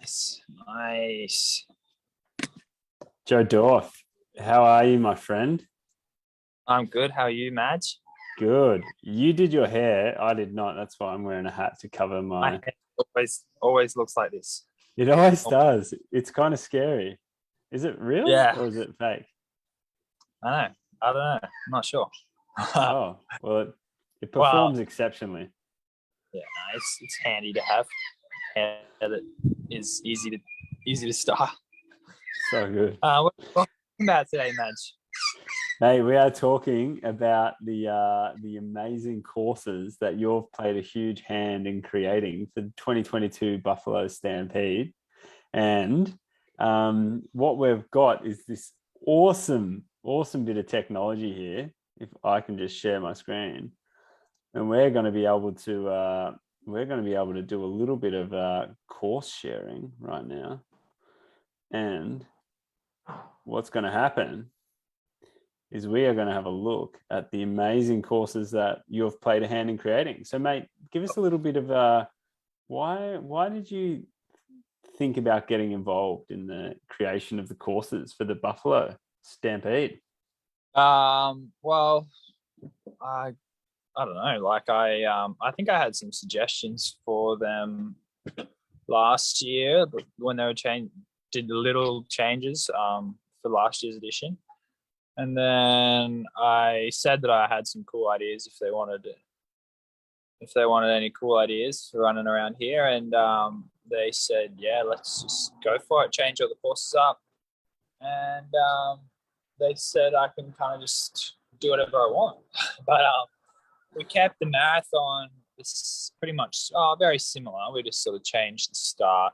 Nice. Joe Dorph, how are you, my friend? I'm good. How are you, Madge? Good. You did your hair. I did not. That's why I'm wearing a hat to cover My my. hair always looks like this. It always does. It's kind of scary. Is it real Yeah, or is it fake? I know. I don't know. I'm not sure. Oh, well, it Well, performs exceptionally. yeah, no, it's handy to have hair that is easy to style. So good. What are we talking about today, Madge? Hey, we are talking about the amazing courses that you've played a huge hand in creating for the 2022 Buffalo Stampede. And what we've got is this awesome bit of technology here. If I can just share my screen, and we're going to be able to do a little bit of course sharing right now. And what's going to happen is we are going to have a look at the amazing courses that you've played a hand in creating. So, mate, give us a little bit of why did you think about getting involved in the creation of the courses for the Buffalo Stampede? Well, I don't know. Like I think I had some suggestions for them last year, but when they were did little changes for last year's edition. And then I said that I had some cool ideas if they wanted any cool ideas for running around here. And they said, yeah, let's just go for it, change all the courses up. And they said I can kind of just do whatever I want. But we kept the marathon. It's pretty much very similar. We just sort of changed the start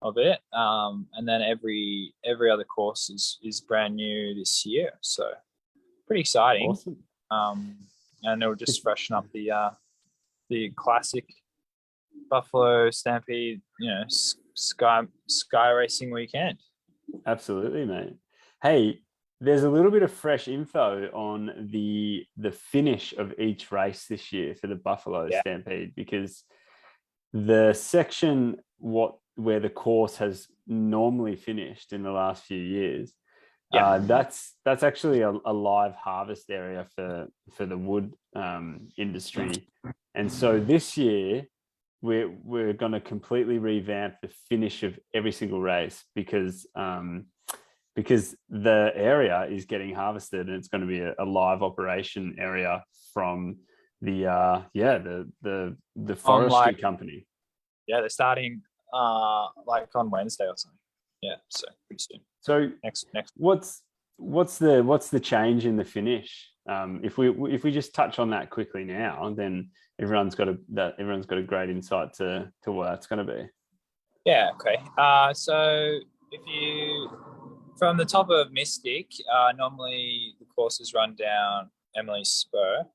of it, and then every other course is brand new this year, so pretty exciting. Awesome. And it'll just freshen up the classic Buffalo Stampede, sky racing weekend. Absolutely, mate. Hey, there's a little bit of fresh info on the finish of each race this year for the Buffalo Stampede, because the section where the course has normally finished in the last few years, that's actually a live harvest area for the wood industry. And so this year we're going to completely revamp the finish of every single race, because the area is getting harvested, and it's going to be a live operation area from the forestry company. Yeah, they're starting like on Wednesday or something. Yeah, so pretty soon. So next. What's the change in the finish? If we just touch on that quickly now, then everyone's got a great insight to what that's going to be. Yeah. Okay. So if you from the top of Mystic, normally the courses run down Emily's Spur.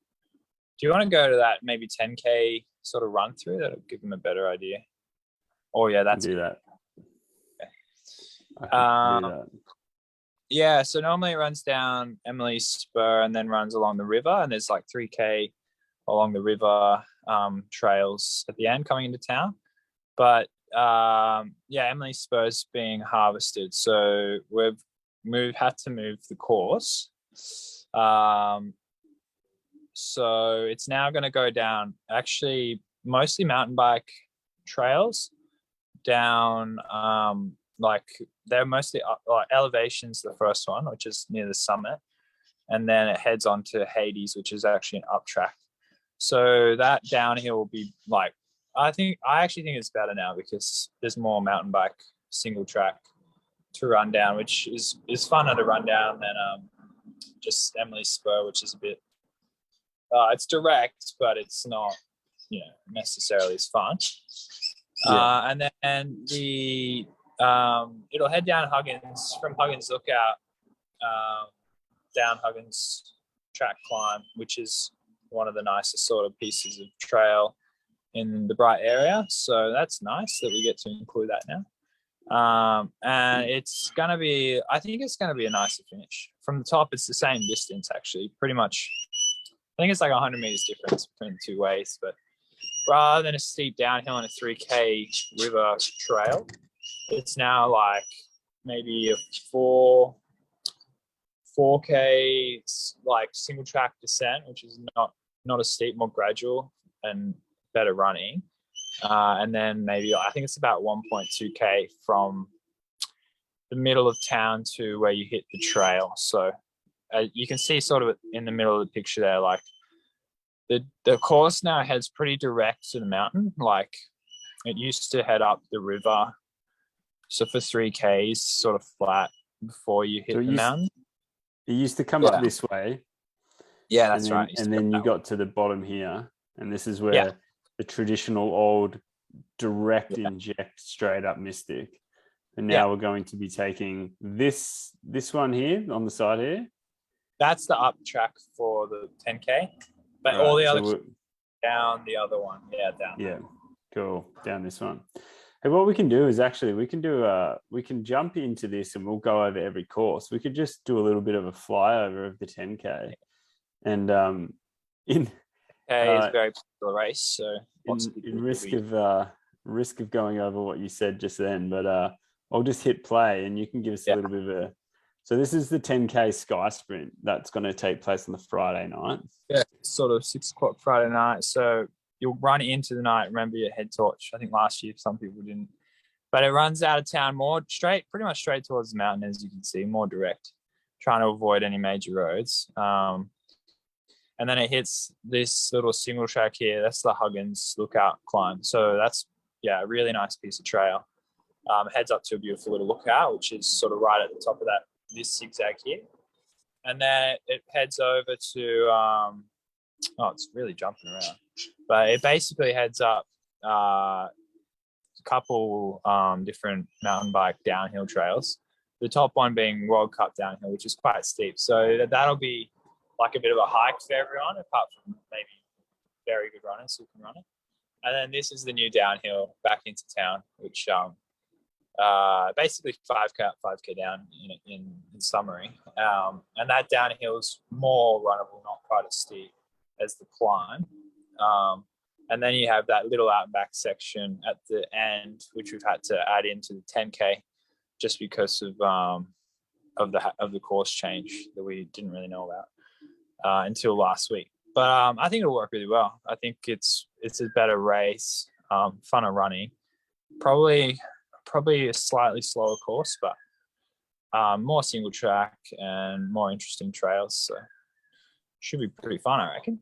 Do you want to go to that maybe 10K sort of run through? That'll give them a better idea. Oh yeah, that's do that. Okay. I can do that. Yeah, so normally it runs down Emily's Spur and then runs along the river, and there's like 3K along the river trails at the end coming into town. But Emily's Spur is being harvested, so we've had to move the course. So it's now going to go down actually mostly mountain bike trails down like they're mostly like Elevation's the first one, which is near the summit, and then it heads on to Hades, which is actually an up track. So that downhill will be like, I actually think it's better now because there's more mountain bike single track to run down, which is funner to run down than just Emily's Spur, which is a bit it's direct, but it's not necessarily as fun. And then the it'll head down Huggins, from Huggins Lookout down Huggins track climb, which is one of the nicest sort of pieces of trail in the Bright area. So that's nice that we get to include that now. And it's going to be, I think it's going to be a nicer finish. From the top, it's the same distance, actually, pretty much. I think it's like 100 meters difference between the two ways, but rather than a steep downhill and a 3K river trail, It's now like maybe a 4K like single track descent, which is not as steep, more gradual and better running. And then maybe I think it's about 1.2K from the middle of town to where you hit the trail. So you can see sort of in the middle of the picture there, like the course now heads pretty direct to the mountain. Like it used to head up the river. So for 3Ks, sort of flat before you hit the mountain. It used to come up this way. Yeah, that's right. And then you got to the bottom here. And this is where the traditional old direct inject straight up Mystic. And now we're going to be taking this one here on the side here. That's the up track for the 10K. But all the other down the other one. Yeah, down. Yeah, cool. Down this one. Hey, what we can do is actually we can jump into this and we'll go over every course. We could just do a little bit of a flyover of the 10K. And is a very popular race, so in risk of going over what you said just then, but I'll just hit play and you can give us a little bit of a. So this is the 10K Sky Sprint that's going to take place on the Friday night. Yeah, sort of 6 o'clock Friday night. So you'll run into the night. Remember your head torch. I think last year some people didn't, but it runs out of town more pretty much straight towards the mountain, as you can see, more direct, trying to avoid any major roads. And then it hits this little single track here. That's the Huggins Lookout climb. So that's, a really nice piece of trail. Heads up to a beautiful little lookout, which is sort of right at the top of this zigzag here. And then it heads over to, it's really jumping around. But it basically heads up a couple different mountain bike downhill trails. The top one being World Cup downhill, which is quite steep. So that'll be like a bit of a hike for everyone, apart from maybe very good runners who can run it. And then this is the new downhill back into town, which basically 5K down in summary. And that downhill is more runnable, not quite as steep as the climb. And then you have that little out and back section at the end, which we've had to add into the 10K just because of the course change that we didn't really know about until last week. But I think it'll work really well. I think it's a better race, funner running, probably a slightly slower course, but more single track and more interesting trails. So should be pretty fun, I reckon.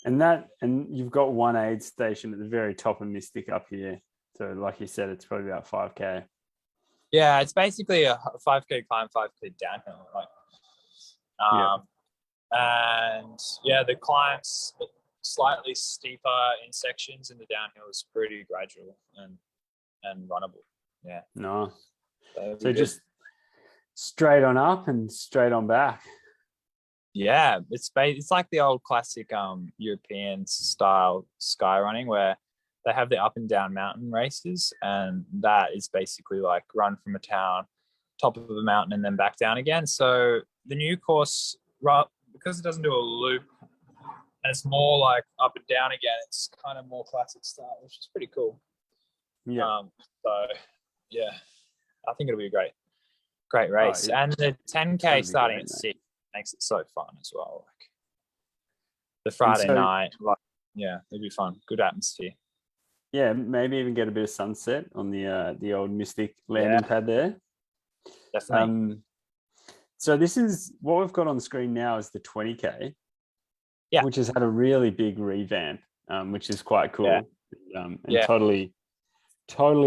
And you've got one aid station at the very top of Mystic up here. So like you said, it's probably about 5K. Yeah, it's basically a 5K climb, 5K downhill. And the climb's slightly steeper in sections, and the downhill is pretty gradual and runnable. Yeah. No. So just straight on up and straight on back. Yeah, it's like the old classic European style sky running where they have the up and down mountain races, and that is basically like run from a town, top of the mountain, and then back down again. So the new course, because it doesn't do a loop and it's more like up and down again, it's kind of more classic style, which is pretty cool. Yeah. I think it'll be a great race. And the 10K starting at 6 makes it so fun as well. Like the Friday night, it'll be fun. Good atmosphere. Yeah, maybe even get a bit of sunset on the old Mystic landing pad there. Definitely. So this is what we've got on the screen now is the 20K, which has had a really big revamp, which is quite cool. And totally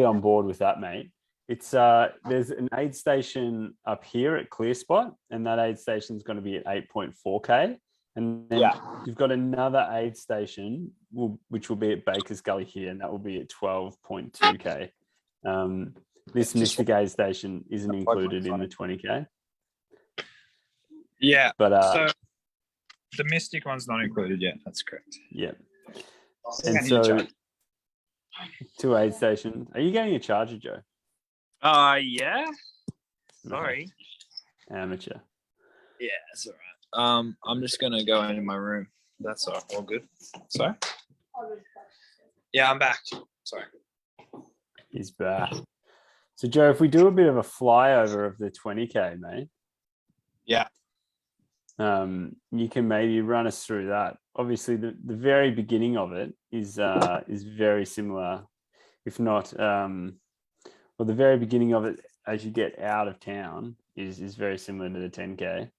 on board with that, mate. It's there's an aid station up here at Clear Spot, and that aid station is going to be at 8.4K. And then you've got another aid station, which will be at Baker's Gully here, and that will be at 12.2K. This Mystic aid station isn't included in the 20K. Yeah, but so the Mystic one's not included yet. That's correct. Yeah. And so 2 aid stations. Are you getting a charger, Joe? Yeah. Sorry. Amateur. Yeah, it's all right. I'm just gonna go into my room. That's all good. Sorry. Yeah, I'm back. Sorry. He's back. So Joe, if we do a bit of a flyover of the 20K, mate, Yeah. you can maybe run us through that. Obviously, the very beginning of it is very similar, if not, well, the very beginning of it as you get out of town is very similar to the 10K.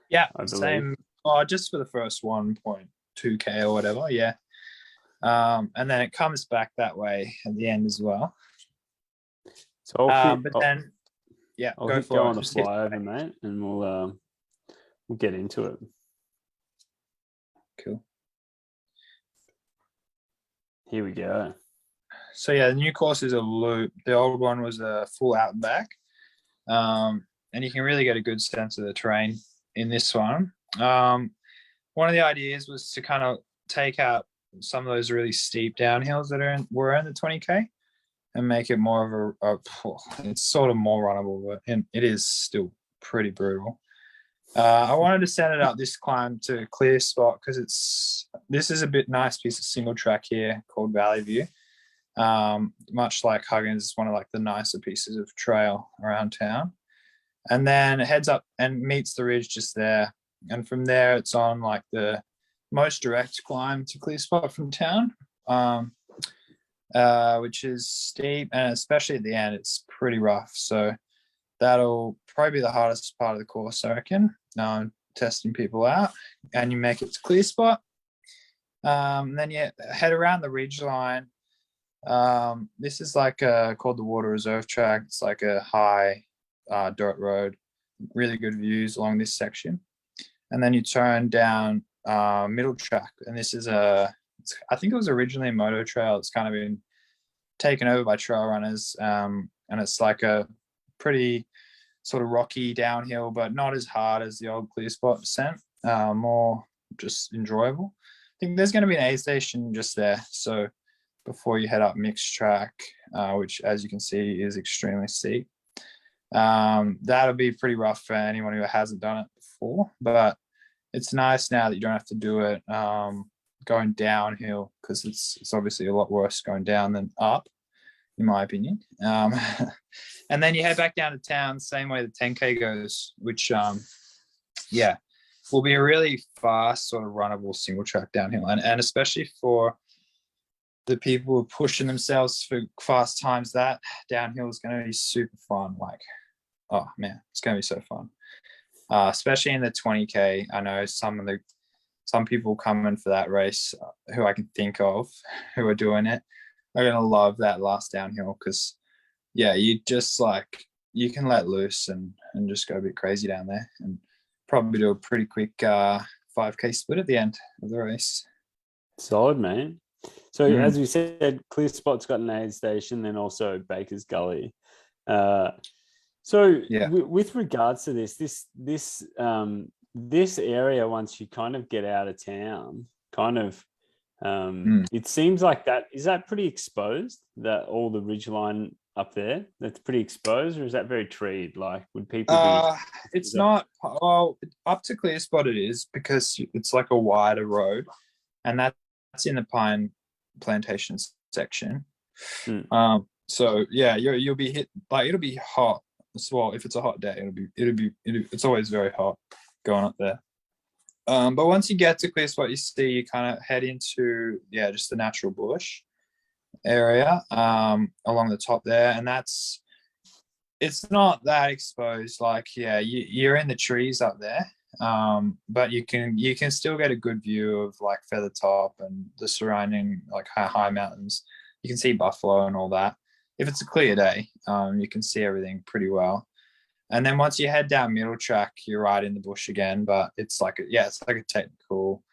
Yeah, I believe. same. Oh, just for the first 1.2K or whatever. Yeah. And then it comes back that way at the end as well. So yeah, I'll go hit for go it. on the Just hit flyover, mate, and we'll get into it. Cool. Here we go. So yeah, the new course is a loop. The old one was a full out and back. And you can really get a good sense of the terrain in this one. One of the ideas was to kind of take out some of those really steep downhills that were in the 20K and make it more of it's sort of more runnable, but it is still pretty brutal. I wanted to set it up this climb to a clear spot because this is a bit nice piece of single track here called Valley View. Much like Huggins, it's one of like the nicer pieces of trail around town. And then it heads up and meets the ridge just there. And from there, it's on like the most direct climb to clear spot from town, which is steep. And especially at the end, it's pretty rough. So that'll probably be the hardest part of the course, I reckon, testing people out. And you make it to clear spot. Then you head around the ridge line. This is like called the Water Reserve Track. It's like a high dirt road, really good views along this section. And then you turn down middle track, and this is I think it was originally a moto trail. It's kind of been taken over by trail runners, and it's like a pretty sort of rocky downhill, but not as hard as the old clear spot descent. More just enjoyable. I think there's going to be an aid station just there, so before you head up mixed track, which as you can see is extremely steep. That'll be pretty rough for anyone who hasn't done it before, but it's nice now that you don't have to do it going downhill, because it's obviously a lot worse going down than up, in my opinion. And then you head back down to town, same way the 10K goes, which will be a really fast sort of runnable single track downhill, and especially for the people who are pushing themselves for fast times, that downhill is going to be super fun. Like, oh man, it's going to be so fun. Especially in the 20K. I know some people coming for that race who I can think of who are doing it are going to love that last downhill, because you just like, you can let loose and just go a bit crazy down there and probably do a pretty quick 5K split at the end of the race. Solid, man. So as we said, clear spot's got an aid station, then also Baker's Gully. With regards to this area, once you kind of get out of town, it seems like is that pretty exposed, that all the ridgeline up there, that's pretty exposed, or is that very treed? Like, would people be? It's not. Well, up to clear spot it is, because it's like a wider road, and that's in the pine plantations section. So yeah, you'll be hit, like, it'll be hot as well. If it's a hot day, it's always very hot going up there. But once you get to clear spot, you kind of head into just the natural bush area along the top there, and it's not that exposed. Like, you're in the trees up there, but you can still get a good view of like Feather Top and the surrounding like high mountains. You can see Buffalo and all that. If it's a clear day, you can see everything pretty well. And then once you head down middle track, you're right in the bush again, but it's like a technical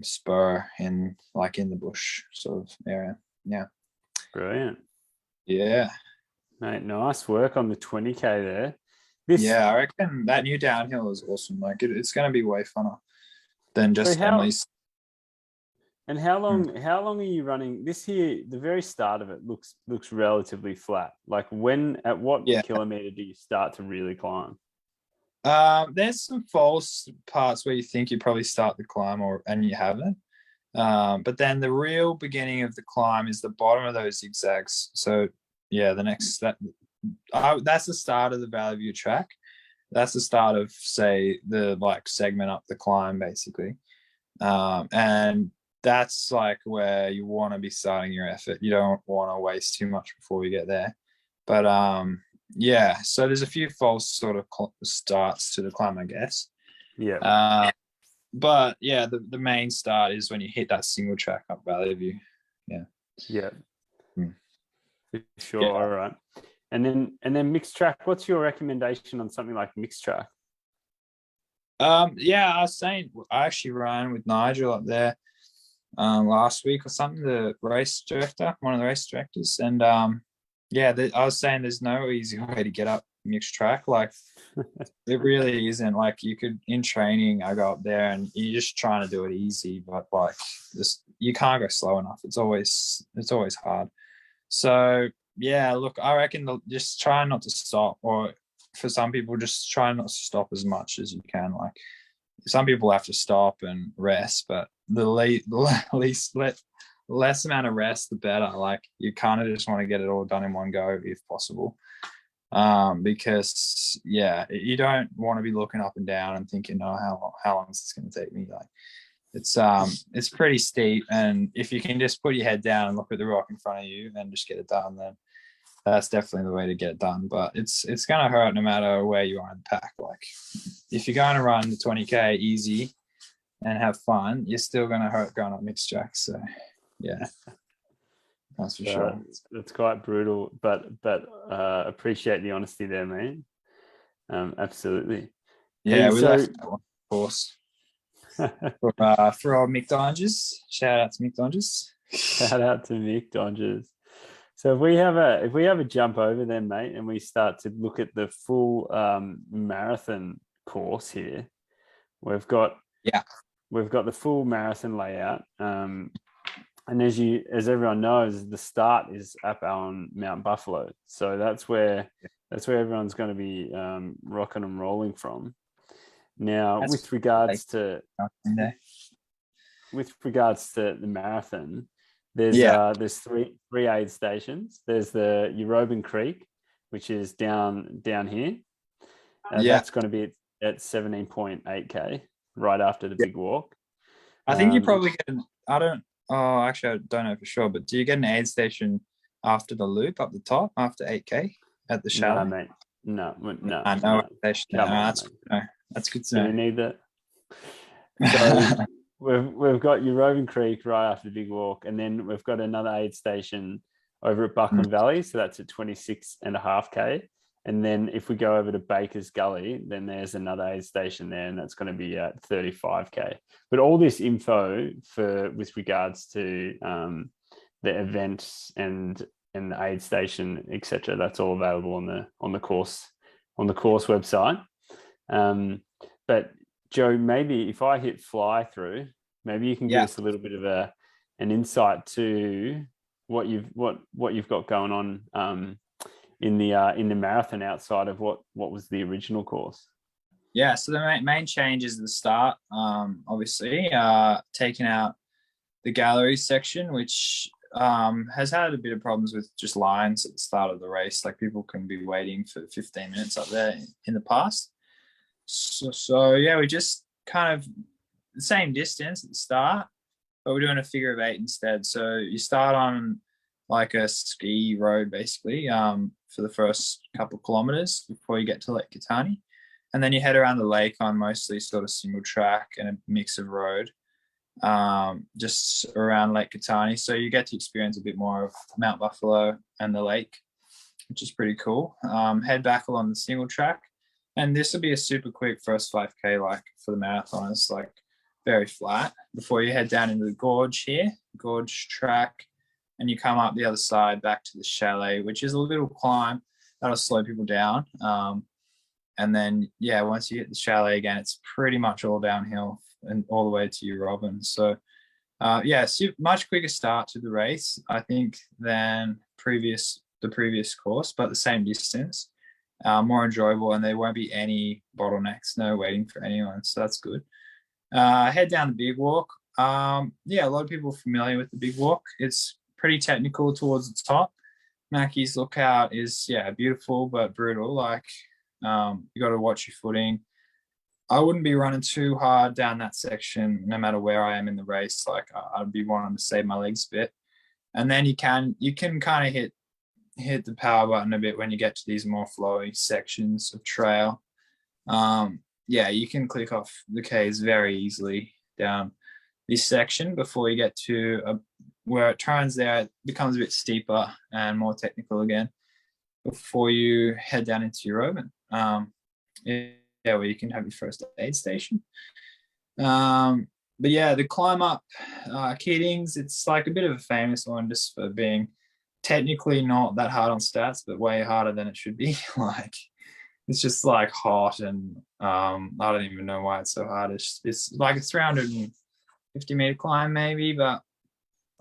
spur in the bush sort of area. Yeah. Brilliant. Yeah. Mate, nice work on the 20K there. I reckon that new downhill is awesome. Like, it's going to be way funner than just Emily's. And how long are you running this here? The very start of it looks relatively flat. Like, at what kilometer do you start to really climb? There's some false parts where you think you probably start the climb and you haven't. But then the real beginning of the climb is the bottom of those zigzags. So the that's the start of the Valley View track. That's the start of, say, the like segment up the climb, basically. And that's like where you want to be starting your effort. You don't want to waste too much before you get there. But yeah, so there's a few false sort of starts to the climb, I guess. Yeah. But yeah, the main start is when you hit that single track up Valley View. Yeah. Yeah. Mm. For sure. Yeah. All right. And then mixed track. What's your recommendation on something like mixed track? Yeah, I was saying I actually ran with Nigel up there last week or something, the race director, one of the race directors. And yeah, I was saying there's no easy way to get up mixed track. Like it really isn't. Like you could, in training, I go up there and you're just trying to do it easy, but like this, you can't go slow enough. It's always hard. So yeah, look, I reckon just try not to stop, or for some people, just try not to stop as much as you can. Like some people have to stop and rest, but the less amount of rest, the better. Like you kind of just want to get it all done in one go if possible. Because yeah, you don't want to be looking up and down and thinking, oh, how long is this going to take me? Like it's pretty steep, and if you can just put your head down and look at the rock in front of you and just get it done, then that's definitely the way to get it done. But it's going to hurt no matter where you are in the pack. Like if you're going to run the 20k easy and have fun, you're still going to hurt going up mixed track. So yeah, that's for sure. It's quite brutal, but appreciate the honesty there, mate. Absolutely. Yeah, we left that one, of course. For our Mick Donges, shout out to Mick Donges. Shout out to Mick Donges. So if we have a jump over then, mate, and we start to look at the full marathon course here, we've got the full marathon layout. And as everyone knows, the start is up on Mount Buffalo, so that's where everyone's going to be rocking and rolling from. Now, with regards to the marathon, there's three aid stations. There's the Euroban Creek, which is down here. That's going to be at 17.8k right after the big walk. I think you probably get actually I don't know for sure, but do you get an aid station after the loop up the top after 8k at the chalet? No, mate. No. Station. That's good to know. Do you need that? So we've got Euroban Creek right after the big walk, and then we've got another aid station over at Buckland Valley, so that's at 26.5k. And then if we go over to Baker's Gully, then there's another aid station there, and that's going to be at 35k. But all this info with regards to the events and the aid station, etc., that's all available on the course website. But Joe, maybe if I hit fly through, maybe you can give us a little bit of an insight to what you've got going on in the marathon outside of what was the original course. Yeah, so the main change is the start. Obviously, taking out the gallery section, which has had a bit of problems with just lines at the start of the race. Like people can be waiting for 15 minutes up there in the past. So yeah, we just kind of the same distance at the start, but we're doing a figure of 8 instead. So you start on like a ski road basically for the first couple kilometers before you get to Lake Kitani, and then you head around the lake on mostly sort of single track and a mix of road just around Lake Kitani. So you get to experience a bit more of Mount Buffalo and the lake, which is pretty cool. Head back along the single track, and this will be a super quick first 5k like for the marathon. It's like very flat before you head down into the gorge track, and you come up the other side back to the chalet, which is a little climb that'll slow people down. And then once you hit the chalet again, it's pretty much all downhill and all the way to Euroban. So much quicker start to the race, I think, than the previous course, but the same distance. More enjoyable, and there won't be any bottlenecks, no waiting for anyone, so that's good. Head down the big walk. A lot of people are familiar with the big walk. It's pretty technical towards the top, Mackey's Lookout is beautiful but brutal. Like you got to watch your footing. I wouldn't be running too hard down that section, no matter where I am in the race. Like I'd be wanting to save my legs a bit, and then you can kind of hit the power button a bit when you get to these more flowy sections of trail. You can click off the Ks very easily down this section before you get to where it turns there. It becomes a bit steeper and more technical again before you head down into your oven. Where you can have your first aid station. But yeah, the climb up Keatings, it's like a bit of a famous one just for being technically not that hard on stats, but way harder than it should be. Like it's just like hot, and I don't even know why it's so hard. It's like a 350-meter climb maybe, but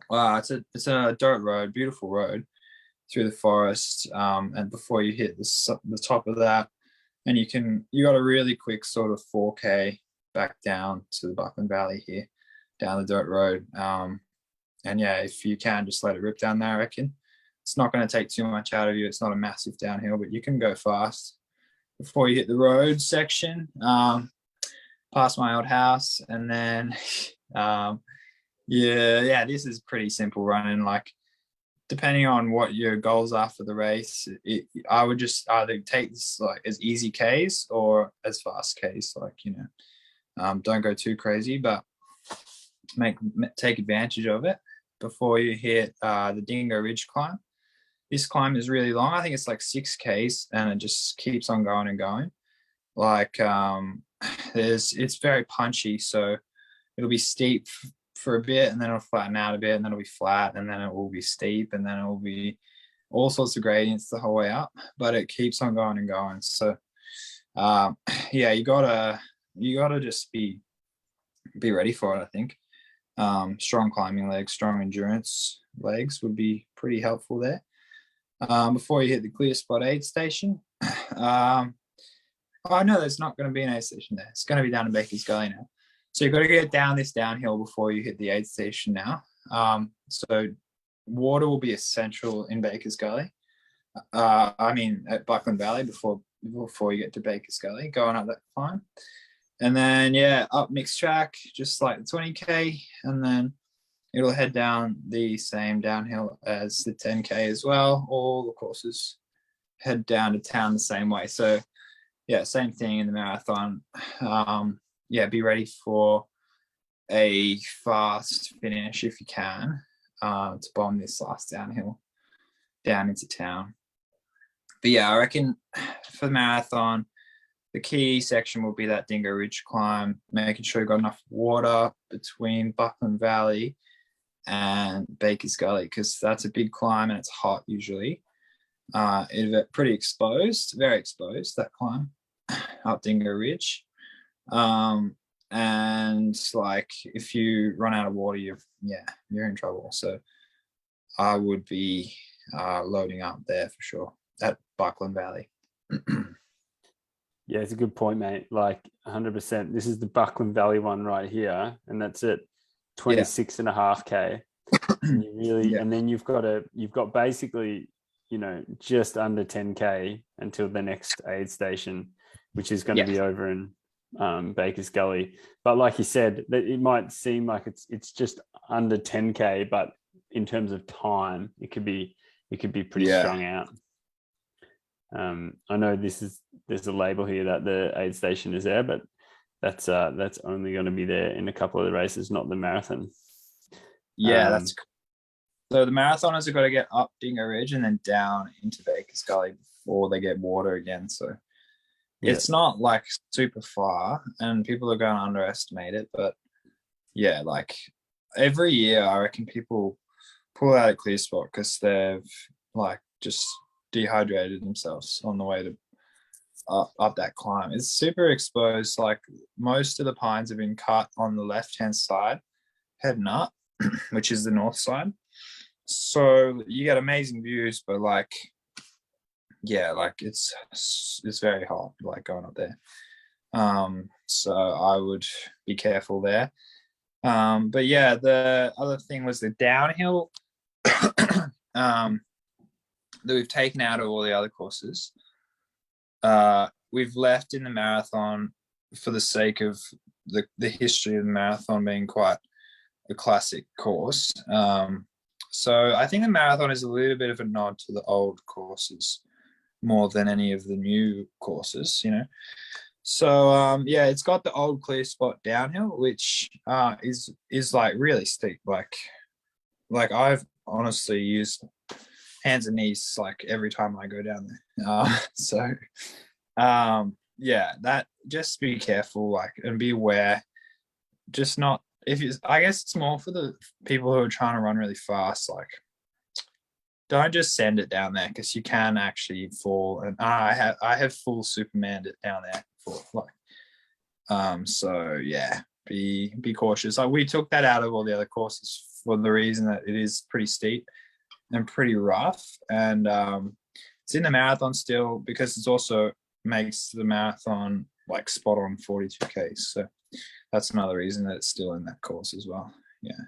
it's a dirt road, beautiful road through the forest, and before you hit the top of that, and you got a really quick sort of 4K back down to the Buckland Valley here, down the dirt road. And yeah, if you can just let it rip down there, I reckon. It's not going to take too much out of you. It's not a massive downhill, but you can go fast before you hit the road section, past my old house. And then, this is pretty simple running. Like, depending on what your goals are for the race, I would just either take this like as easy Ks or as fast Ks. Like, don't go too crazy, but take advantage of it before you hit the Dingo Ridge climb. This climb is really long. I think it's like 6 Ks, and it just keeps on going and going. Like it's very punchy, so it'll be steep for a bit, and then it'll flatten out a bit, and then it'll be flat, and then it will be steep, and then it will be all sorts of gradients the whole way up, but it keeps on going and going. So you gotta just be ready for it, I think. Strong climbing legs, strong endurance legs would be pretty helpful there. Before you hit the clear spot aid station, no, there's not going to be an aid station there. It's going to be down in Baker's Gully now. So you've got to get down this downhill before you hit the aid station now. So water will be essential in Baker's Gully. At Buckland Valley before you get to Baker's Gully, going up that climb. And then, up mixed track, just like the 20K, and then it'll head down the same downhill as the 10K as well. All the courses head down to town the same way. So, same thing in the marathon. Be ready for a fast finish if you can, to bomb this last downhill down into town. But I reckon for the marathon, the key section will be that Dingo Ridge climb, making sure you've got enough water between Buckland Valley and Baker's Gully, because that's a big climb and it's hot usually. It's pretty exposed, very exposed, that climb up Dingo Ridge. And like if you run out of water, you're in trouble. So I would be loading up there for sure at Buckland Valley. Yeah, it's a good point, mate. Like 100%. This is the Buckland Valley one right here, and that's it, 26.5K. And you really, and then you've got basically, just under 10K until the next aid station, which is going to be over in Baker's Gully. But like you said, that it might seem like it's just under 10K, but in terms of time, it could be pretty strung out. I know there's a label here that the aid station is there, but that's only going to be there in a couple of the races, not the marathon. That's cool. So the marathoners have got to get up Dingo Ridge and then down into Baker's Gully before they get water again. So it's not like super far, and people are going to underestimate it. But like every year, I reckon people pull out a clear spot because they've like just dehydrated themselves on the way to up that climb. It's super exposed. Like most of the pines have been cut on the left-hand side heading up, which is the north side. So you get amazing views, but like it's very hot, like going up there. So I would be careful there. But the other thing was the downhill. that we've taken out of all the other courses. We've left in the marathon for the sake of the history of the marathon being quite a classic course. So I think the marathon is a little bit of a nod to the old courses more than any of the new courses, you know. So yeah, it's got the old clear spot downhill, which is like really steep. Like I've honestly used hands and knees like every time I go down there. So yeah, that just be careful, like, and be aware. Just not, if you, I guess it's more for the people who are trying to run really fast. Like, don't just send it down there, because you can actually fall. And I have full Supermaned it down there for like, so yeah, be cautious. Like, we took that out of all the other courses for the reason that it is pretty steep and pretty rough, and it's in the marathon still, because it's also makes the marathon like spot on 42K. So that's another reason that it's still in that course as well. Yeah.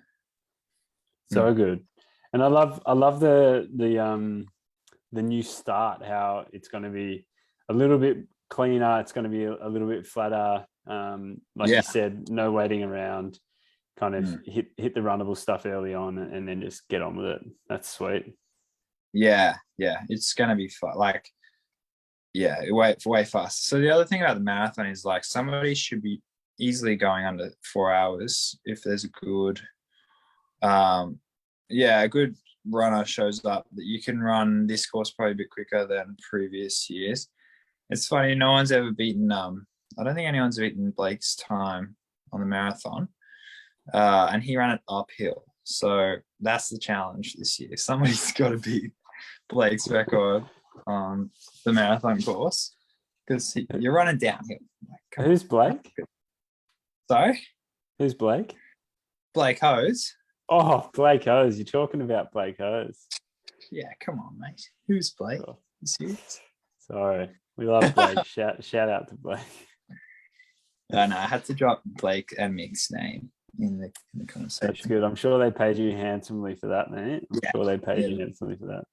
So good. And I love the new start, how it's going to be a little bit cleaner, it's going to be a little bit flatter. Like you said, no waiting around, kind of hit the runnable stuff early on, and then just get on with it. That's sweet. Yeah, it's going to be fun. Like, yeah, way fast. So the other thing about the marathon is, like, somebody should be easily going under 4 hours if there's a good a good runner shows up that you can run this course probably a bit quicker than previous years. It's funny, no one's ever beaten I don't think anyone's beaten Blake's time on the marathon, and he ran it uphill. So that's the challenge this year. Somebody's got to beat Blake's record on the marathon course, because you're running downhill. Like, who's Blake? Sorry? Who's Blake? Blake Hose. Oh, Blake Hose. You're talking about Blake Hose. Yeah, come on, mate. Who's Blake? Oh. You serious? Sorry. We love Blake. shout out to Blake. No, I had to drop Blake and Mick's name in the conversation. That's good. I'm sure they paid you handsomely for that, mate. I'm sure they paid you handsomely for that.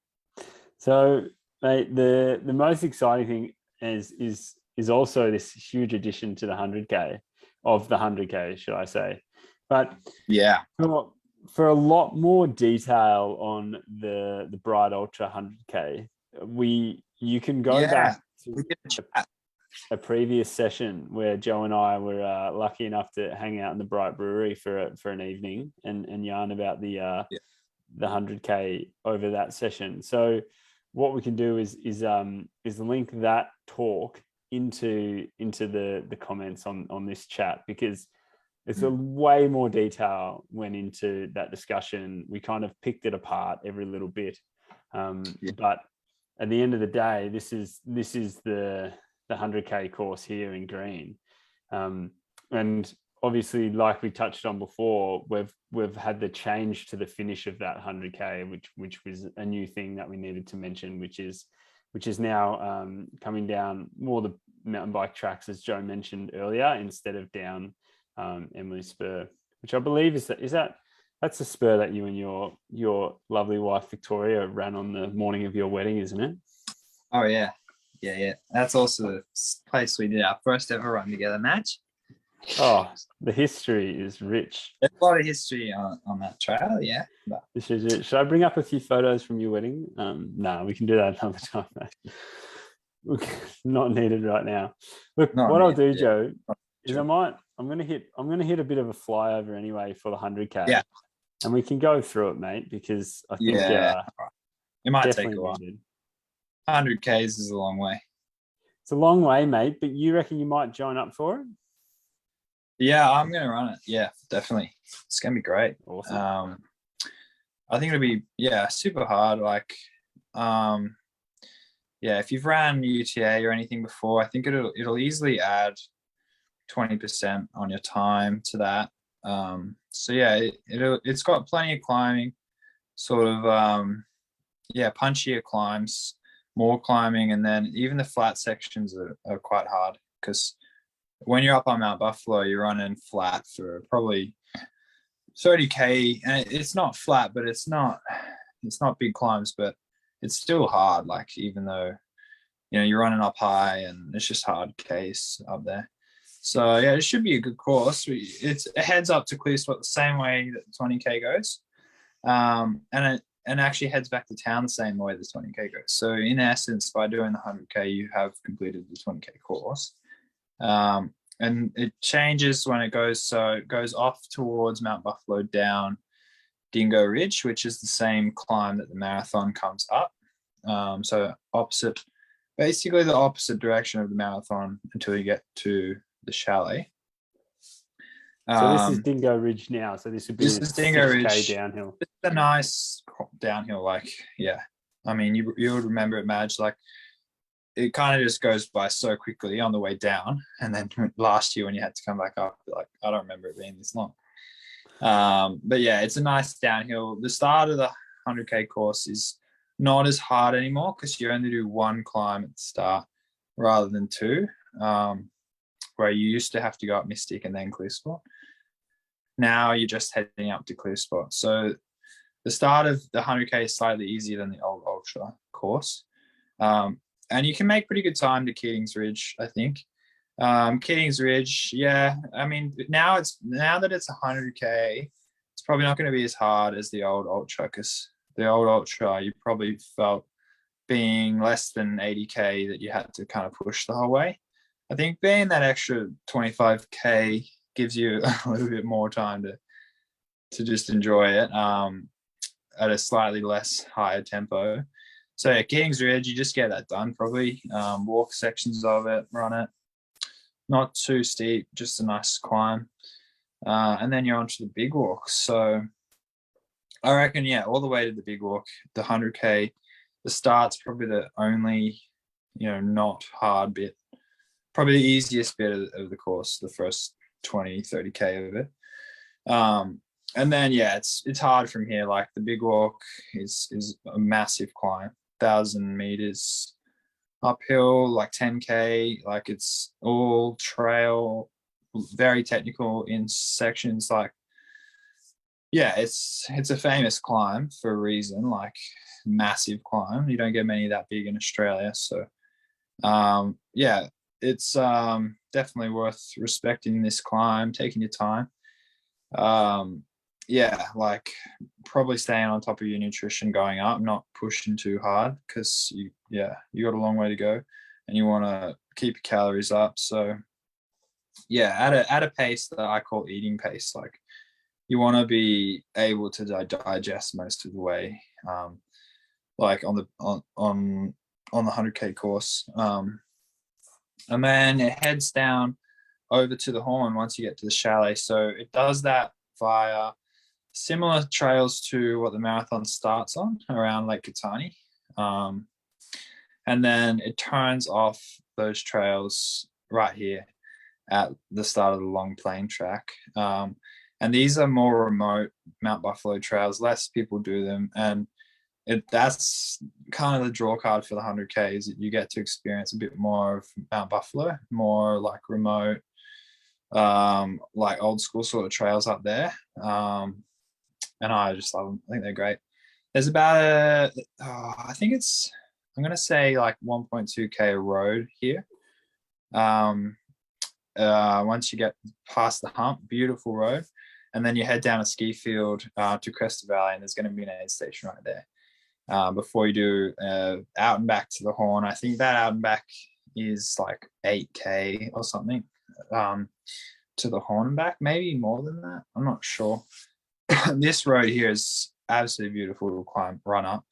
So, mate, the most exciting thing is also this huge addition to the 100K, of the 100K, should I say. But yeah, for a lot more detail on the Bright Ultra 100K, you can go back to a previous session where Joe and I were lucky enough to hang out in the Bright Brewery for an evening and yarn about the 100K over that session. So what we can do is link that talk into the comments on this chat, because it's a way more detail went into that discussion. We kind of picked it apart every little bit, but at the end of the day, this is the 100K course here in green, and obviously, like we touched on before, we've had the change to the finish of that 100K, which was a new thing that we needed to mention, which is now coming down more the mountain bike tracks, as Joe mentioned earlier, instead of down Emily Spur, which I believe that's the spur that you and your lovely wife Victoria ran on the morning of your wedding, isn't it? Oh yeah. That's also the place we did our first ever run together match. Oh, the history is rich. There's a lot of history on that trail, yeah. But should I bring up a few photos from your wedding? No, we can do that another time, mate. Not needed right now. Look, I'll do, Joe, is I'm gonna hit a bit of a flyover anyway for the 100K. Yeah. And we can go through it, mate, because I think it might take a while. 100Ks is a long way. It's a long way, mate, but you reckon you might join up for it? Yeah, I'm going to run it. Yeah, definitely. It's going to be great. Awesome. I think it'll be, super hard. Like, if you've ran UTA or anything before, I think it'll easily add 20% on your time to that. So yeah, it's got plenty of climbing, sort of, punchier climbs, more climbing, and then even the flat sections are quite hard, because when you're up on Mount Buffalo, you're running flat for probably 30K, and it's not flat, but it's not big climbs, but it's still hard. Like even though you're running up high and it's just hard case up there. So yeah, it should be a good course. It heads up to Clear Spot the same way that the 20K goes, and it actually heads back to town the same way the 20K goes. So in essence, by doing the 100K, you have completed the 20K course. And it changes when it goes. So it goes off towards Mount Buffalo down Dingo Ridge, which is the same climb that the marathon comes up. So basically the opposite direction of the marathon until you get to the chalet. So this is Dingo Ridge now. So this would be This is Dingo 6K Ridge downhill. It's a nice downhill. Like, yeah, I mean, you would remember it, Madge. Like, it kind of just goes by so quickly on the way down, and then last year when you had to come back up, like, I don't remember it being this long. But yeah, it's a nice downhill. The start of the 100K course is not as hard anymore because you only do one climb at the start rather than two, where you used to have to go up Mystic and then Clear Spot. Now you're just heading up to Clear Spot. So the start of the 100K is slightly easier than the old Ultra course. And you can make pretty good time to Keating's Ridge, I think. Keating's Ridge, yeah. I mean, now that it's 100K, it's probably not going to be as hard as the old Ultra, because the old Ultra, you probably felt being less than 80K that you had to kind of push the whole way. I think being that extra 25K gives you a little bit more time to just enjoy it at a slightly less higher tempo. So yeah, Keating's Ridge, you just get that done probably. Walk sections of it, run it. Not too steep, just a nice climb. And then you're onto the big walk. So I reckon, yeah, all the way to the big walk, the 100K, the start's probably the only, not hard bit. Probably the easiest bit of the course, the first 20, 30K of it. And then, yeah, it's hard from here. Like the big walk is a massive climb, 1,000 meters uphill, like 10K, like it's all trail, very technical in sections. Like, yeah, it's a famous climb for a reason, like massive climb. You don't get many that big in Australia. So, yeah, it's definitely worth respecting this climb, taking your time. Yeah, like probably staying on top of your nutrition going up, not pushing too hard, because you got a long way to go and you want to keep your calories up. So yeah, at a pace that I call eating pace. Like you want to be able to digest most of the way, like on the 100K course. And then it heads down over to the Horn once you get to the chalet. So it does that via similar trails to what the marathon starts on around Lake Catani. And then it turns off those trails right here at the start of the Long Plain track. And these are more remote Mount Buffalo trails, less people do them. And that's kind of the draw card for the 100K, is that you get to experience a bit more of Mount Buffalo, more like remote, like old school sort of trails up there. And I just love them. I think they're great. There's about I'm going to say like 1.2K road here. Once you get past the hump, beautiful road. And then you head down a ski field to Cresta Valley, and there's going to be an aid station right there. Before you do out and back to the Horn. I think that out and back is like 8K or something to the Horn and back, maybe more than that. I'm not sure. This road here is absolutely beautiful to climb, run up.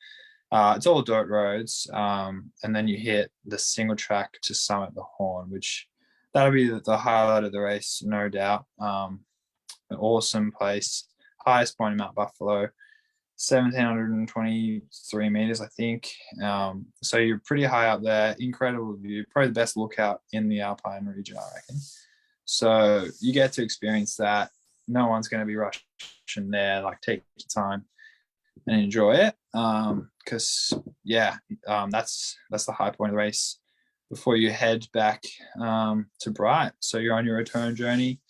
It's all dirt roads, and then you hit the single track to summit the Horn, which that'll be the highlight of the race, no doubt. An awesome place, highest point in Mount Buffalo, 1,723 meters, I think. So you're pretty high up there, incredible view, probably the best lookout in the Alpine region, I reckon. So you get to experience that. No one's going to be rushing there. Like, take your time and enjoy it. Because that's the high point of the race before you head back to Bright. So you're on your return journey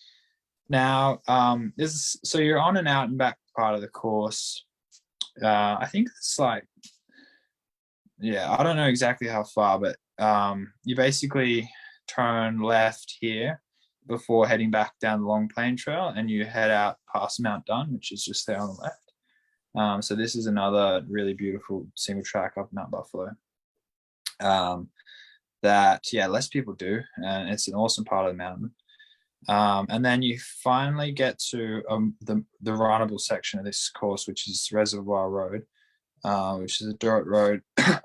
now. So you're on an out and back part of the course. I think it's like yeah, I don't know exactly how far, but you basically turn left here before heading back down the Long Plain Trail, and you head out past Mount Dunn, which is just there on the left. So this is another really beautiful single track up Mount Buffalo. That less people do, and it's an awesome part of the mountain. And then you finally get to the runnable section of this course, which is Reservoir Road, which is a dirt road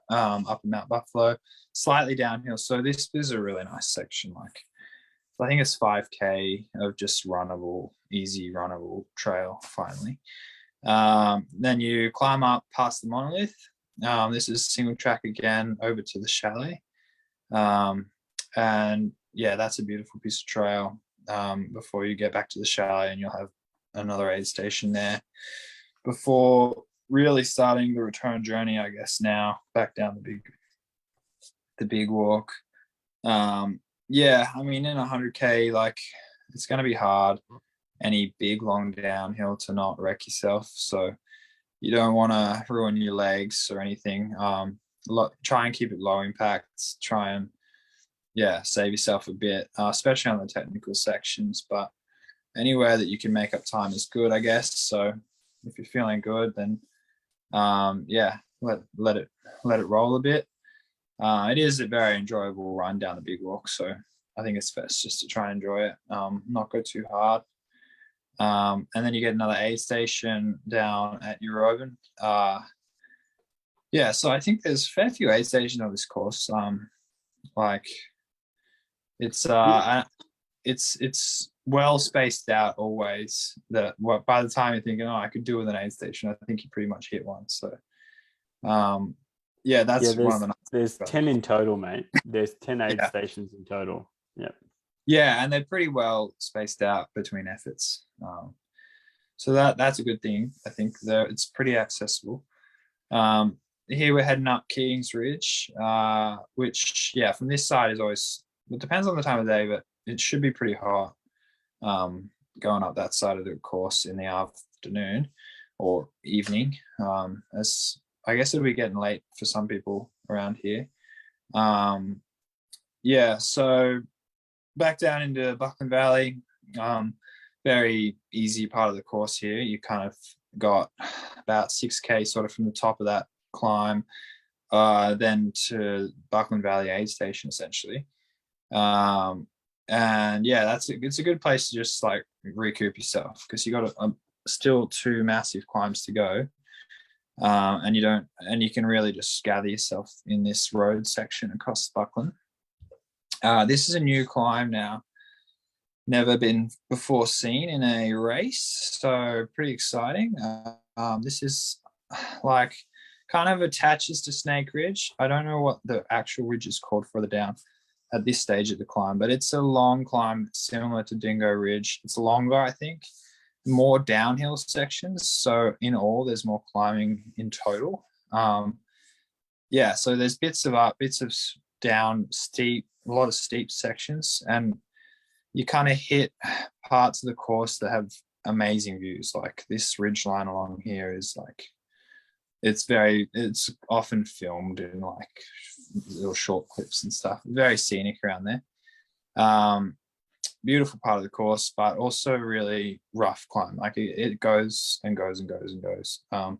up in Mount Buffalo, slightly downhill. So this is a really nice section. Like, I think it's 5K of just runnable, easy runnable trail finally. Then you climb up past the monolith. This is single track again over to the chalet. And yeah, that's a beautiful piece of trail before you get back to the chalet, and you'll have another aid station there before really starting the return journey, I guess, now back down the big walk. Yeah, I mean, in 100K, like, it's going to be hard any big long downhill to not wreck yourself. So you don't want to ruin your legs or anything. Try and keep it low impact. Try and save yourself a bit, especially on the technical sections. But anywhere that you can make up time is good, I guess. So if you're feeling good, then let it roll a bit. It is a very enjoyable run down the big walk, so I think it's best just to try and enjoy it, not go too hard. And then you get another aid station down at Euroven. So I think there's a fair few aid stations on this course. Like, it's well spaced out always. That by the time you're thinking, I could do with an aid station, I think you pretty much hit one. So that's one of the. There's 10 in total, mate. There's 10 aid stations in total. Yep. Yeah, and they're pretty well spaced out between efforts. So that's a good thing. I think it's pretty accessible. Here we're heading up Keating's Ridge, which from this side is always. It depends on the time of day, but it should be pretty hot going up that side of the course in the afternoon or evening. As I guess it'll be getting late for some people around here. So back down into Buckland Valley, very easy part of the course here. You kind of got about 6K sort of from the top of that climb, then to Buckland Valley aid station essentially. It's a good place to just like recoup yourself, because you got still 2 massive climbs to go. And you can really just gather yourself in this road section across Buckland. This is a new climb now, never been before seen in a race, so pretty exciting. This is like kind of attaches to Snake Ridge. I don't know what the actual ridge is called further down at this stage of the climb, but it's a long climb similar to Dingo Ridge. It's longer, I think, more downhill sections. So in all, there's more climbing in total. So there's bits of up, bits of down, steep, a lot of steep sections, and you kind of hit parts of the course that have amazing views. Like this ridge line along here is like, it's often filmed in like little short clips and stuff. Very scenic around there. Beautiful part of the course, but also really rough climb. Like it goes and goes and goes and goes. A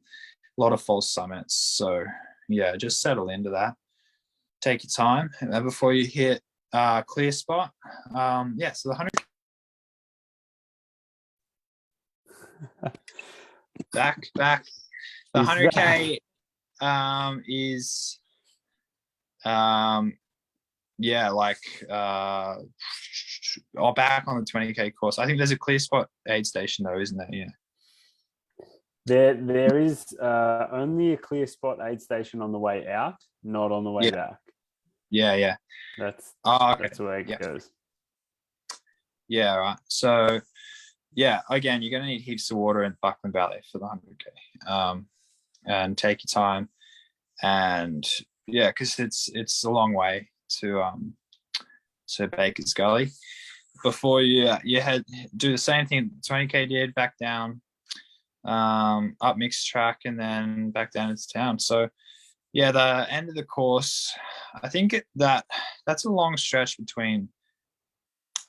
lot of false summits. So just settle into that. Take your time before you hit clear spot. So the 100 back. The 100K is back on the 20K course. I think there's a clear spot aid station though, isn't there? Yeah. There is only a clear spot aid station on the way out, not on the way back. Yeah. That's the way it goes. Yeah, right. So again, you're gonna need heaps of water in Buckland Valley for the 100K. And take your time, and because it's a long way to Baker's Gully. Before you do the same thing 20K did, back down, up mixed track, and then back down into town. So Yeah, the end of the course, I think that's a long stretch between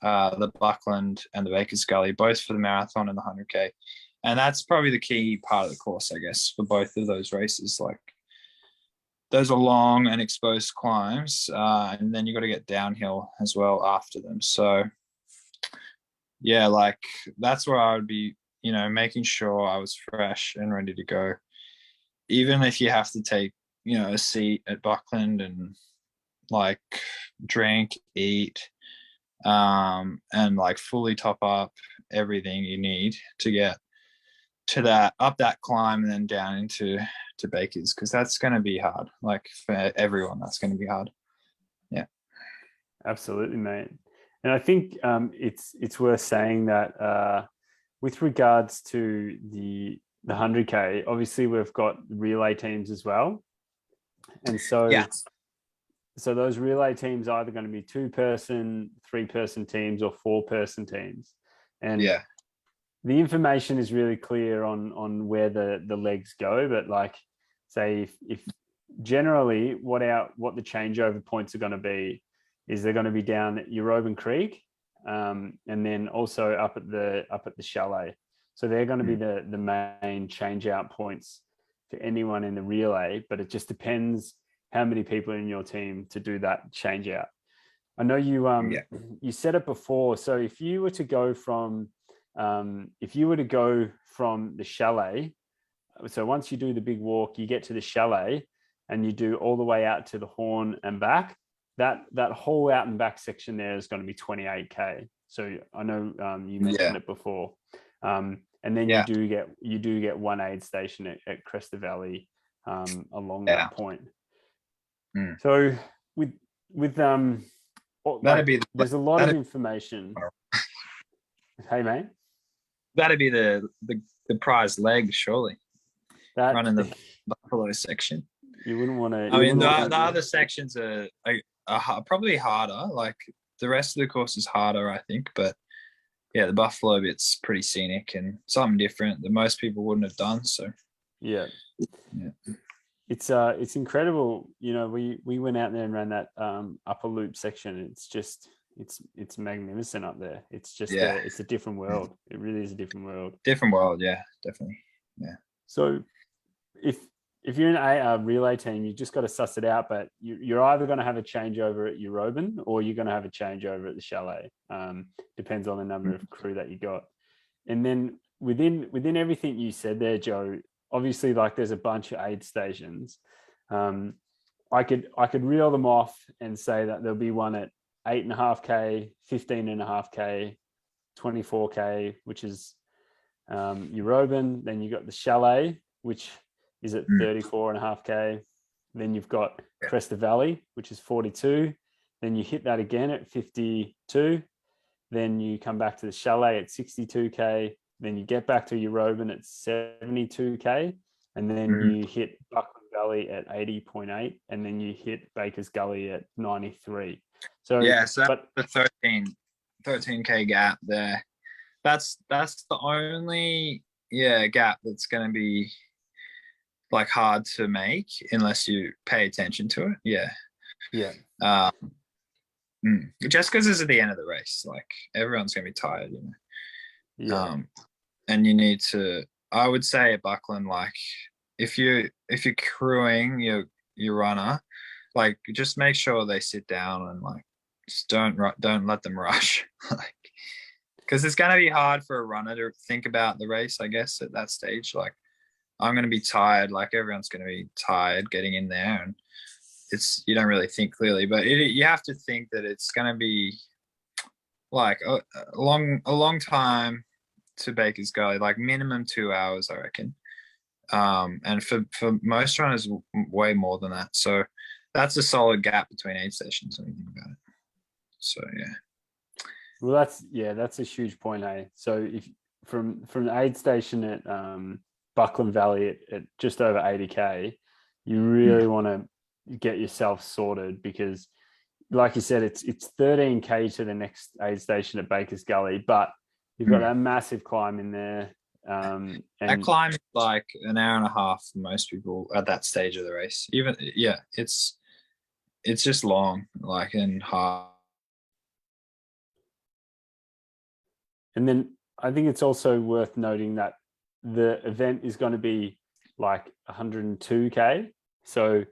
the Buckland and the Baker's Gully, both for the marathon and the 100K. And that's probably the key part of the course, I guess, for both of those races. Like, those are long and exposed climbs, and then you got to get downhill as well after them. So, yeah, like, that's where I would be, making sure I was fresh and ready to go. Even if you have to take, a seat at Buckland and like drink, eat, and like fully top up everything you need to get to that climb and then down into Baker's, because that's going to be hard. Like, for everyone, that's going to be hard. Yeah, Absolutely, mate. And I think it's worth saying that with regards to the 100K, obviously we've got relay teams as well, and so yeah, so those relay teams are either going to be 2-person, 3-person teams, or 4-person teams. And yeah, the information is really clear on where the legs go, but like, say if generally what the changeover points are going to be is they're going to be down at Euroban Creek, and then also up at the chalet. So they're going to be the main change out points for anyone in the relay, but it just depends how many people in your team to do that change out. I know you you said it before. So if you were to go from the chalet, so once you do the big walk, you get to the chalet and you do all the way out to the Horn and back, that whole out and back section there is going to be 28K. So I know you mentioned it before. And then you do get one aid station at Cresta Valley along that point. So with that'd be there's a lot of information. Hey, mate. That'd be the prize leg, surely. Running the Buffalo section. You wouldn't want to. I mean, the other sections are probably harder. Like, the rest of the course is harder, I think. But yeah, the Buffalo bit's pretty scenic and something different that most people wouldn't have done. So yeah. It's incredible. We went out there and ran that upper loop section. It's just it's magnificent up there. It's just it's a different world. It really is a different world. Different world, yeah, definitely. Yeah. So if you're in a relay team, you just got to suss it out. But you're either going to have a changeover at Euroban or you're going to have a changeover at the chalet. Depends on the number of crew that you got. And then within everything you said there, Joe, obviously, like, there's a bunch of aid stations. I could reel them off and say that there'll be one at 8.5K, 15.5K, 24K, which is Euroban. Then you got the chalet, which is at 34.5K. Then you've got Cresta Valley, which is 42. Then you hit that again at 52. Then you come back to the chalet at 62K. Then you get back to Euroban at 72K. And then you hit Buckland Valley at 80.8. And then you hit Baker's Gully at 93. So that's the 13K gap there. That's the only gap that's going to be like hard to make unless you pay attention to it. Just because it's at the end of the race, like, everyone's going to be tired, and you need to, I would say at Buckland, like, if you're crewing your runner, like, just make sure they sit down and, like, just don't let them rush. Like, because it's going to be hard for a runner to think about the race, I guess, at that stage. Like, I'm going to be tired, like, everyone's going to be tired getting in there, and you don't really think clearly, but you have to think that it's going to be like a long time to Baker's Gully, like minimum 2 hours, I reckon. And for most runners, way more than that. So that's a solid gap between aid stations when you think about it. So well, that's a huge point, eh? So if from the aid station at Buckland Valley at just over 80K, you really want to get yourself sorted, because, like you said, it's 13K to the next aid station at Baker's Gully, but you've got that massive climb in there. And that climb is like an hour and a half for most people at that stage of the race. Even it's just long, like, and hard. And then I think it's also worth noting that the event is going to be like 102K. So,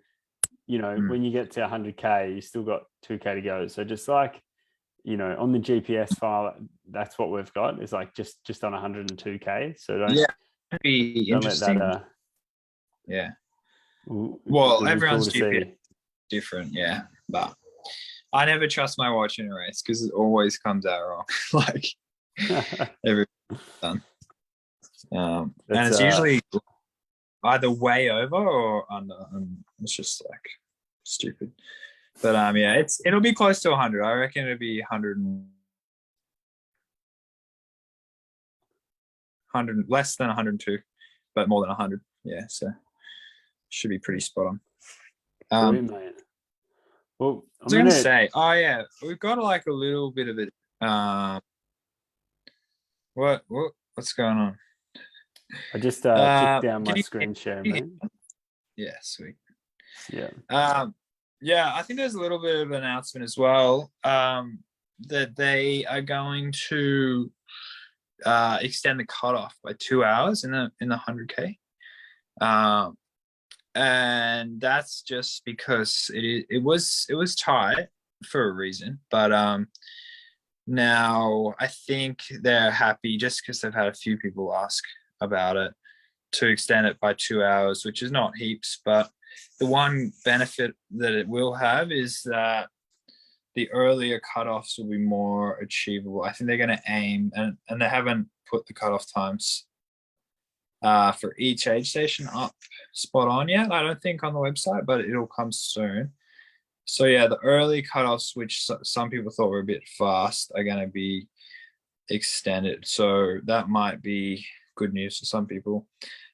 you know, when you get to 100K, you still got 2K to go. So just like, you know, on the GPS file, that's what we've got. It's like just on 102K. So don't be interesting. Let that, well, everyone's GPS different, but I never trust my watch in a race because it always comes out wrong. Like every done. And it's usually either way over or under. It's just like stupid. But it'll be close to 100. I reckon it'll be 100 less than 102, but more than 100. Yeah, so should be pretty spot on. Brilliant, mate. Well, I was gonna say, we've got like a little bit of it. What's going on? I just took down my screen share, mate. Yeah, sweet. Yeah. I think there's a little bit of an announcement as well, that they are going to extend the cutoff by 2 hours in the 100K. And that's just because it was tight for a reason, but now I think they're happy just because they've had a few people ask about it to extend it by 2 hours, which is not heaps, but the one benefit that it will have is that the earlier cutoffs will be more achievable. I think they're going to aim, and they haven't put the cutoff times for each aid station up spot on yet, I don't think, on the website, but it'll come soon. So the early cutoffs, which some people thought were a bit fast, are going to be extended. So that might be good news for some people.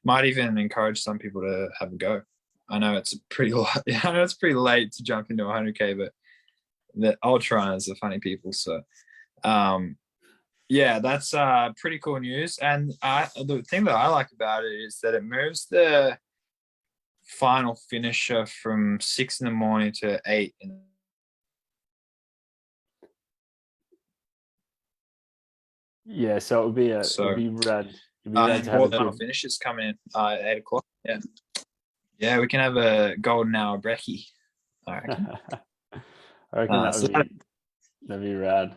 Might even encourage some people to have a go. I know it's pretty late to jump into 100K, but the ultra runners are funny people. So that's pretty cool news. And the thing that I like about it is that it moves the final finisher from 6 in the morning to 8 in so it would be it'd be rad. It'd be rad to have the final finishes coming in at 8 o'clock. Yeah, we can have a golden hour brekkie, I reckon. I reckon that'd be rad.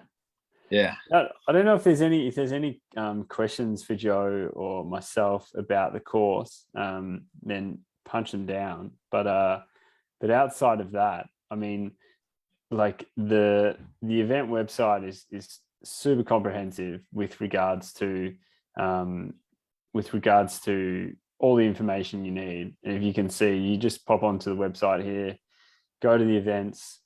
Yeah. I don't know if there's any questions for Joe or myself about the course, then punch them down. But outside of that, I mean, like the event website is super comprehensive with regards to all the information you need. And if you can see, you just pop onto the website here, go to the events.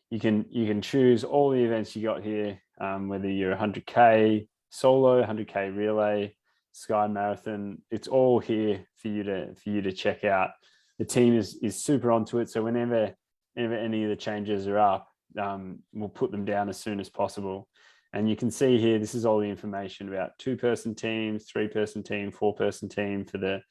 You can choose all the events you got here, whether you're 100K solo, 100K relay, Sky Marathon. It's all here for you to check out. The team is super onto it. So whenever any of the changes are up, we'll put them down as soon as possible. And you can see here, this is all the information about 2-person teams, 3-person team, 4-person team for the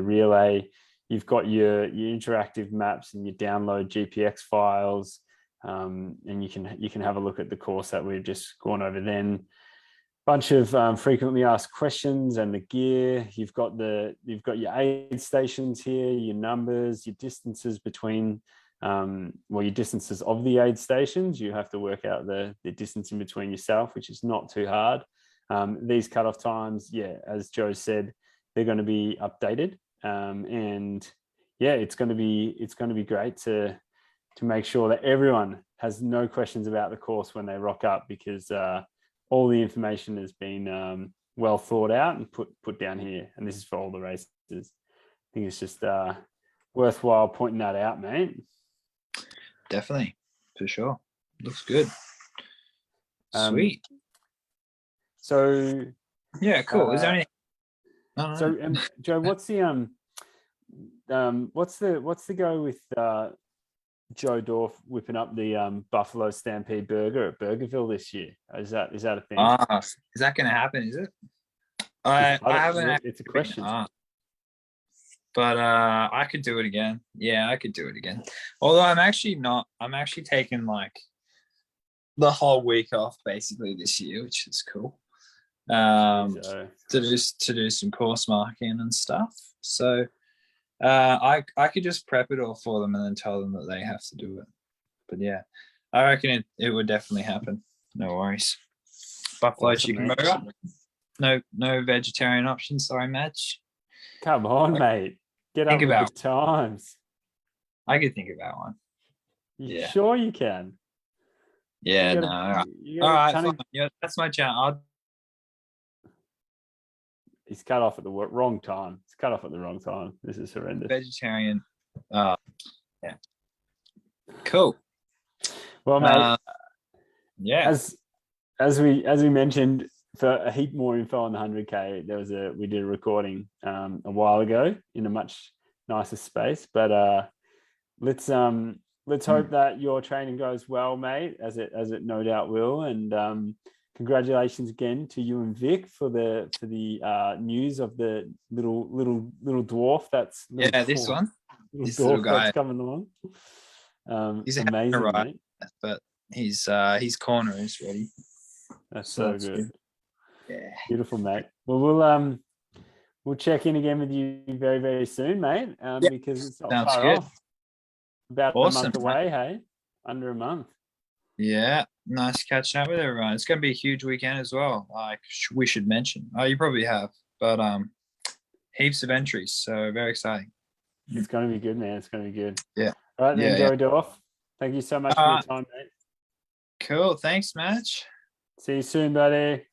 relay. You've got your interactive maps and your download GPX files, and you can have a look at the course that we've just gone over then. Bunch of frequently asked questions and the gear. You've got your aid stations here, your numbers, your distances between your distances of the aid stations. You have to work out the distance in between yourself, which is not too hard. These cutoff times, as Joe said, they're going to be updated, and it's going to be great to make sure that everyone has no questions about the course when they rock up, because all the information has been well thought out and put down here, and this is for all the races. I think it's just worthwhile pointing that out, mate. Definitely, for sure. Looks good. Sweet. So cool. Is there any? So Joe, what's the go with Joe Dorph whipping up the Buffalo Stampede burger at Burgerville this year? Is that a thing? Is that going to happen? Is it? I haven't. It's a question. But I could do it again. Yeah, I could do it again. Although I'm actually not. I'm actually taking like the whole week off basically this year, which is cool. To do some course marking and stuff. So I could just prep it all for them and then tell them that they have to do it. But yeah, I reckon it would definitely happen. No worries. Buffalo chicken burger. No vegetarian options. Sorry, Madge. Come on, mate. Get up with the times. I could think about one. You sure you can? Yeah, no. All right, fine. Yeah, that's my channel. He's cut off at the wrong time. He's cut off at the wrong time. This is horrendous. Vegetarian. Yeah. Cool. Well, mate. Yeah. As we mentioned, for a heap more info on the 100K, we did a recording a while ago in a much nicer space. But let's hope that your training goes well, mate, as it no doubt will. And congratulations again to you and Vic for the news of the little dwarf. This one. This little guy that's coming along. He's amazing, right, mate. but his corner is ready. That's so good. Yeah, beautiful, mate. Well, we'll check in again with you very, very soon, mate. Because it's not far off. About a month away, hey? Under a month. Yeah, nice catching up with everyone. It's going to be a huge weekend as well. Like we should mention. Oh, you probably have, but heaps of entries. So very exciting. It's going to be good, man. It's going to be good. Yeah. All right, then, Joey Dorph. Thank you so much for your time, mate. Cool. Thanks, Match. See you soon, buddy.